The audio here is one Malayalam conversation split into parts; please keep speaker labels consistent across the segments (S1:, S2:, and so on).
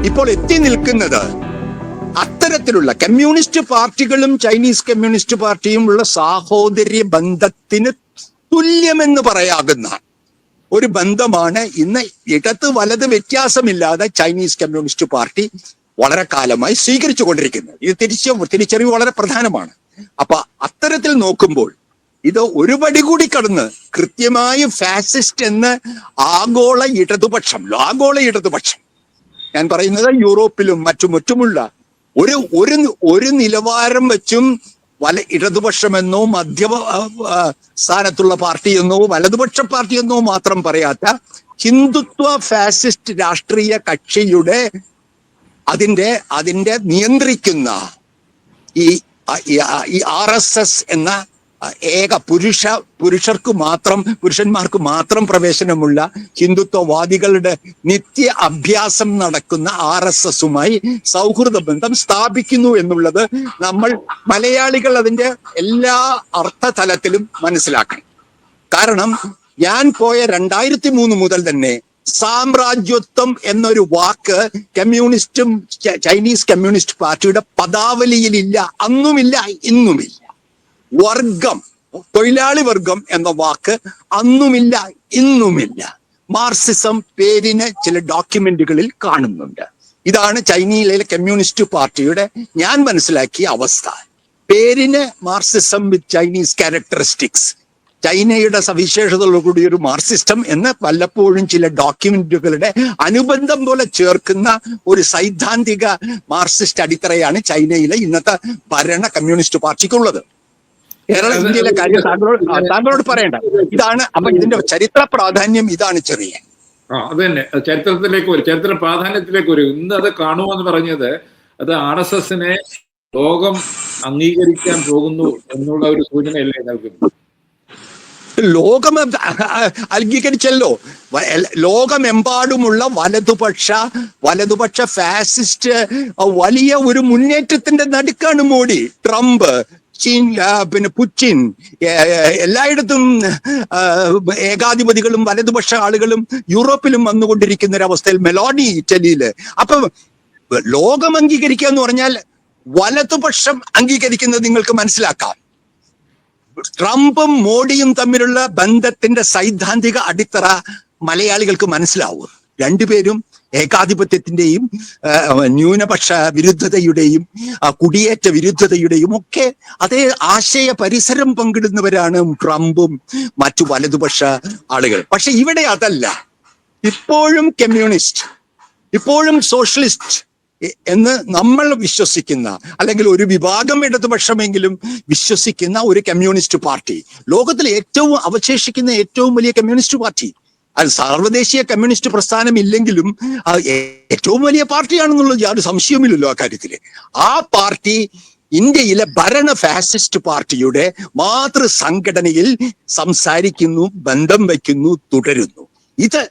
S1: ഇപ്പോൾ എത്തി നിൽക്കുന്നത് അത്തരത്തിലുള്ള കമ്മ്യൂണിസ്റ്റ് പാർട്ടികളും ചൈനീസ് കമ്മ്യൂണിസ്റ്റ് പാർട്ടിയും ഉള്ള സാഹോദര്യ ബന്ധത്തിന് തുല്യമെന്ന് പറയാകുന്ന ഒരു ബന്ധമാണ് ഇന്ന് ഇടത് വലത് വ്യത്യാസമില്ലാതെ ചൈനീസ് കമ്മ്യൂണിസ്റ്റ് പാർട്ടി വളരെ കാലമായി സ്വീകരിച്ചു കൊണ്ടിരിക്കുന്നത്. ഇത് തിരിച്ചറിവ് വളരെ പ്രധാനമാണ്. അപ്പൊ അത്തരത്തിൽ നോക്കുമ്പോൾ ഇത് ഒരു പടി കൂടി കടന്ന് കൃത്യമായി ഫാസിസ്റ്റ് എന്ന് ആഗോള ഇടതുപക്ഷം ഞാൻ പറയുന്നത് യൂറോപ്പിലും മറ്റുമുള്ള ഒരു നിലവാരം വെച്ചും ഇടതുപക്ഷമെന്നോ മധ്യ സ്ഥാനത്തുള്ള പാർട്ടിയെന്നോ വലതുപക്ഷ പാർട്ടിയെന്നോ മാത്രം പറയാത്ത ഹിന്ദുത്വ ഫാസിസ്റ്റ് രാഷ്ട്രീയ കക്ഷിയുടെ അതിന്റെ നിയന്ത്രിക്കുന്ന ഈ RSS എന്ന ഏക പുരുഷന്മാർക്ക് മാത്രം പ്രവേശനമുള്ള ഹിന്ദുത്വവാദികളുടെ നിത്യ അഭ്യാസം നടക്കുന്ന RSSുമായി സൗഹൃദ ബന്ധം സ്ഥാപിക്കുന്നു എന്നുള്ളത് നമ്മൾ മലയാളികൾ അതിന്റെ എല്ലാ അർത്ഥതലത്തിലും മനസ്സിലാക്കണം. കാരണം ഞാൻ പോയ 2003 മുതൽ തന്നെ സാമ്രാജ്യത്വം എന്നൊരു വാക്ക് ചൈനീസ് കമ്മ്യൂണിസ്റ്റ് പാർട്ടിയുടെ പദാവലിയിലില്ല, അന്നുമില്ല ഇന്നുമില്ല. വർഗം, തൊഴിലാളി വർഗം എന്ന വാക്ക് അന്നുമില്ല ഇന്നുമില്ല. മാർക്സിസം പേരിന് ചില ഡോക്യുമെന്റുകളിൽ കാണുന്നുണ്ട്. ഇതാണ് ചൈനയിലെ കമ്മ്യൂണിസ്റ്റ് പാർട്ടിയുടെ ഞാൻ മനസ്സിലാക്കിയ അവസ്ഥ. പേരിന് മാർക്സിസം വിത്ത് ചൈനീസ് ക്യാരക്ടറിസ്റ്റിക്സ്, ചൈനയുടെ സവിശേഷതകളോടുകൂടി ഒരു മാർക്സിസ്റ്റം എന്ന് വല്ലപ്പോഴും ചില ഡോക്യുമെന്റുകളുടെ അനുബന്ധം പോലെ ചേർക്കുന്ന ഒരു സൈദ്ധാന്തിക മാർക്സിസ്റ്റ് അടിത്തറയാണ് ചൈനയിലെ ഇന്നത്തെ ഭരണ കമ്മ്യൂണിസ്റ്റ് പാർട്ടിക്കുള്ളത്. കേരള ഇന്ത്യയിലെ കാര്യം താങ്കളോട് പറയണ്ട. ഇതാണ് അപ്പൊ ഇതിന്റെ ചരിത്ര പ്രാധാന്യം ഇതാണ്. ചെറിയ
S2: അത് തന്നെ ചരിത്ര പ്രാധാന്യത്തിലേക്ക് വരും. ഇന്ന് അത് കാണുമെന്ന് പറഞ്ഞത് അത് RSSനെ ലോകം അംഗീകരിക്കാൻ പോകുന്നു എന്നുള്ള ഒരു സൂചനയല്ലേ നൽകുന്നത്?
S1: ലോകം അംഗീകരിച്ചല്ലോ. ലോകമെമ്പാടുമുള്ള വലതുപക്ഷ ഫാസിസ്റ്റ് വലിയ ഒരു മുന്നേറ്റത്തിന്റെ നടുക്കാണ് മോഡി, ട്രംപ്, പിന്നെ പുടിൻ, എല്ലായിടത്തും ഏകാധിപതികളും വലതുപക്ഷ ആളുകളും യൂറോപ്പിലും വന്നുകൊണ്ടിരിക്കുന്ന ഒരവസ്ഥയിൽ, മെലോണി ഇറ്റലിയില്. അപ്പൊ ലോകം അംഗീകരിക്കുക എന്ന് പറഞ്ഞാൽ വലതുപക്ഷം അംഗീകരിക്കുന്നത് നിങ്ങൾക്ക് മനസ്സിലാക്കാം. ട്രംപും മോഡിയും തമ്മിലുള്ള ബന്ധത്തിന്റെ സൈദ്ധാന്തിക അടിത്തറ മലയാളികൾക്ക് മനസ്സിലാവും. രണ്ടുപേരും ഏകാധിപത്യത്തിന്റെയും ന്യൂനപക്ഷ വിരുദ്ധതയുടെയും കുടിയേറ്റ വിരുദ്ധതയുടെയും ഒക്കെ അതേ ആശയ പരിസരം പങ്കിടുന്നവരാണ് ട്രംപും മറ്റു വലതുപക്ഷ ആളുകൾ. പക്ഷെ ഇവിടെ അതല്ല. ഇപ്പോഴും കമ്മ്യൂണിസ്റ്റ്, ഇപ്പോഴും സോഷ്യലിസ്റ്റ് എന്ന് നമ്മൾ വിശ്വസിക്കുന്ന, അല്ലെങ്കിൽ ഒരു വിഭാഗം ഇടതുപക്ഷമെങ്കിലും വിശ്വസിക്കുന്ന ഒരു കമ്മ്യൂണിസ്റ്റ് പാർട്ടി, ലോകത്തിൽ അവശേഷിക്കുന്ന ഏറ്റവും വലിയ കമ്മ്യൂണിസ്റ്റ് പാർട്ടി, അത് സാർവദേശീയ കമ്മ്യൂണിസ്റ്റ് പ്രസ്ഥാനം ഇല്ലെങ്കിലും ഏറ്റവും വലിയ പാർട്ടിയാണെന്നുള്ളത് യാതൊരു സംശയവുമില്ലല്ലോ ആ കാര്യത്തില്. ആ പാർട്ടി ഇന്ത്യയിലെ ഭരണ ഫാസിസ്റ്റ് പാർട്ടിയുടെ മാതൃ സംഘടനയിൽ സംസാരിക്കുന്നു, ബന്ധം വയ്ക്കുന്നു, തുടരുന്നു. ഇത്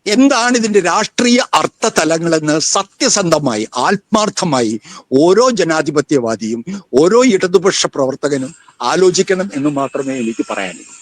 S1: എന്താണ് ഇതിന്റെ രാഷ്ട്രീയ അർത്ഥതലങ്ങളെന്ന് സത്യസന്ധമായി ആത്മാർത്ഥമായി ഓരോ ജനാധിപത്യവാദിയും ഓരോ ഇടതുപക്ഷ പ്രവർത്തകനും ആലോചിക്കണം എന്ന് മാത്രമേ എനിക്ക് പറയാനുള്ളൂ.